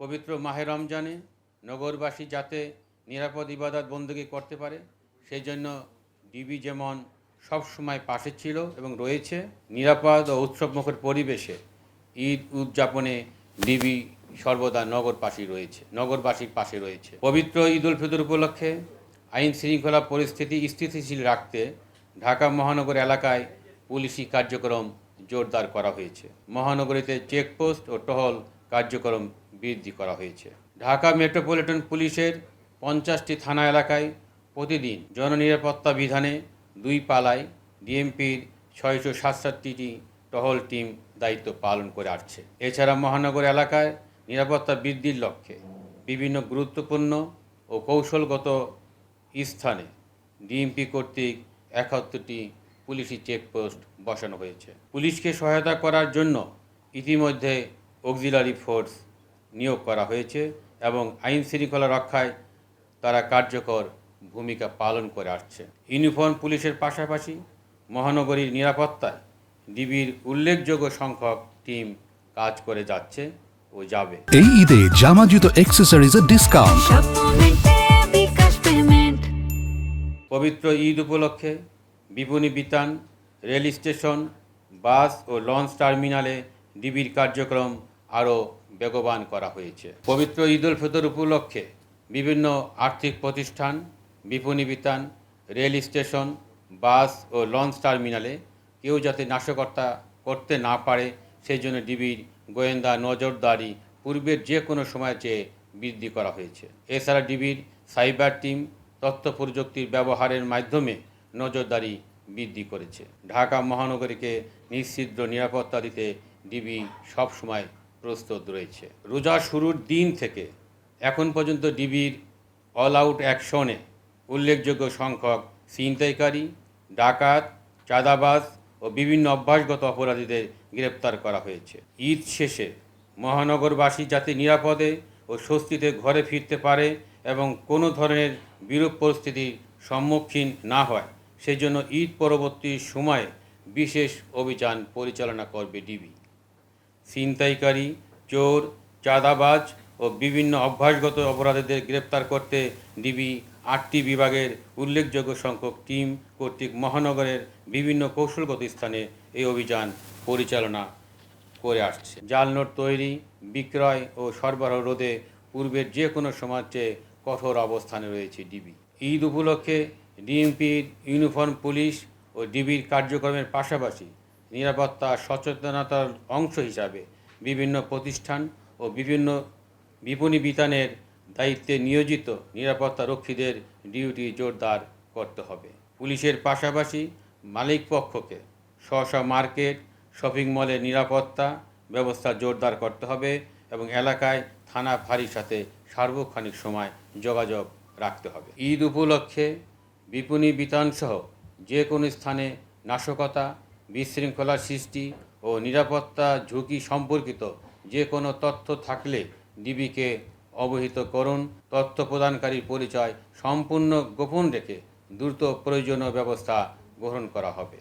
পবিত্র মাহে রমজানে নগরবাসী যাতে নিরাপদ ইবাদত বন্দেগী করতে পারে সেই জন্য ডিবি যেমন সবসময় পাশে ছিল এবং রয়েছে। নিরাপদ ও উৎসবমুখর পরিবেশে ঈদ উদযাপনে ডিবি সর্বদা নগরবাসীর পাশে রয়েছে। পবিত্র ঈদ উল ফিতর উপলক্ষে আইন শৃঙ্খলা পরিস্থিতি স্থিতিশীল রাখতে ঢাকা মহানগর এলাকায় পুলিশি কার্যক্রম জোরদার করা হয়েছে। মহানগরীতে চেকপোস্ট ও টহল কার্যক্রম বৃদ্ধি করা হয়েছে। ঢাকা মেট্রোপলিটন পুলিশের 50টি থানা এলাকায় প্রতিদিন জননিরাপত্তা বিধানে 2 পালায় ডিএমপির 667টি টহল টিম দায়িত্ব পালন করে আসছে। এছাড়া মহানগর এলাকায় নিরাপত্তা বৃদ্ধির লক্ষ্যে বিভিন্ন গুরুত্বপূর্ণ ও কৌশলগত স্থানে ডিএমপি কর্তৃক 71টি পুলিশি চেকপোস্ট বসানো হয়েছে। পুলিশকে সহায়তা করার জন্য ইতিমধ্যে অক্সিলারি ফোর্স নিয়োগ করা হয়েছে এবং আইন শৃঙ্খলা রক্ষায় তারা কার্যকর ভূমিকা পালন করে আসছে। ইউনিফর্ম পুলিশের পাশাপাশি মহানগরীর নিরাপত্তায় ডিবির উল্লেখযোগ্য সংখ্যক টিম কাজ করে যাচ্ছে ও যাবে। এই ঈদে জামা জুতো অ্যাকসেসরিজের ডিসকাউন্ট। পবিত্র ঈদ উপলক্ষে বিপণী বিতান, রেল স্টেশন, বাস ও লঞ্চ টার্মিনালে ডিবির কার্যক্রম আরও বেগবান করা হয়েছে। পবিত্র ঈদ উল ফিতর উপলক্ষে বিভিন্ন আর্থিক প্রতিষ্ঠান, বিপণী বিতান, রেল স্টেশন, বাস ও লঞ্চ টার্মিনালে কেউ যাতে নাশকতা করতে না পারে সেই জন্য ডিবির গোয়েন্দা নজরদারি পূর্বের যে কোনো সময়ের চেয়ে বৃদ্ধি করা হয়েছে। এছাড়া ডিবির সাইবার টিম তথ্য প্রযুক্তির ব্যবহারের মাধ্যমে নজরদারি বৃদ্ধি করেছে। ঢাকা মহানগরীকে নিশ্চিদ্র নিরাপত্তা দিতে ডিবি সবসময় প্রস্তুত রয়েছে। রোজা শুরুর দিন থেকে এখন পর্যন্ত ডিবির অল আউট অ্যাকশনে উল্লেখযোগ্য সংখ্যক ছিনতাইকারী, ডাকাত, চাঁদাবাজ ও বিভিন্ন অভ্যাসগত অপরাধীদের গ্রেপ্তার করা হয়েছে। ঈদ শেষে মহানগরবাসী যাতে নিরাপদে ও স্বস্তিতে ঘরে ফিরতে পারে এবং কোনো ধরনের বিরূপ পরিস্থিতির সম্মুখীন না হয় সেই জন্য ঈদ পরবর্তী সময়ে বিশেষ অভিযান পরিচালনা করবে ডিবি। ছিনতাইকারী, চোর, চাঁদাবাজ ও বিভিন্ন অভ্যাসগত অপরাধীদের গ্রেপ্তার করতে ডিবি 8টি বিভাগের উল্লেখযোগ্য সংখ্যক টিম কর্তৃক মহানগরের বিভিন্ন কৌশলগত স্থানে এই অভিযান পরিচালনা করে আসছে। জাল নোট তৈরি, বিক্রয় ও সরবরাহ রোধে পূর্বের যে কোনো সময়ের চেয়ে কঠোর অবস্থানে রয়েছে ডিবি। ঈদ উপলক্ষে ডিএমপির ইউনিফর্ম পুলিশ ও ডিবির কার্যক্রমের পাশাপাশি নিরাপত্তা সচেতনতার অংশ হিসাবে বিভিন্ন প্রতিষ্ঠান ও বিভিন্ন বিপণী বিতানের দায়িত্বে নিয়োজিত নিরাপত্তা রক্ষীদের ডিউটি জোরদার করতে হবে। পুলিশের পাশাপাশি মালিকপক্ষকে স্ব মার্কেট, শপিং মলের নিরাপত্তা ব্যবস্থা জোরদার করতে হবে এবং এলাকায় থানা ফাঁড়ির সাথে সার্বক্ষণিক সময় যোগাযোগ রাখতে হবে। ঈদ উপলক্ষে বিপণী বিতানসহ যে কোনো স্থানে নাশকতা, বিশৃঙ্খলা সৃষ্টি ও নিরাপত্তা ঝুঁকি সম্পর্কিত যে কোনো তথ্য থাকলে ডিবিকে অবহিত করুন। তথ্য প্রদানকারীর পরিচয় সম্পূর্ণ গোপন রেখে দ্রুত প্রয়োজনীয় ব্যবস্থা গ্রহণ করা হবে।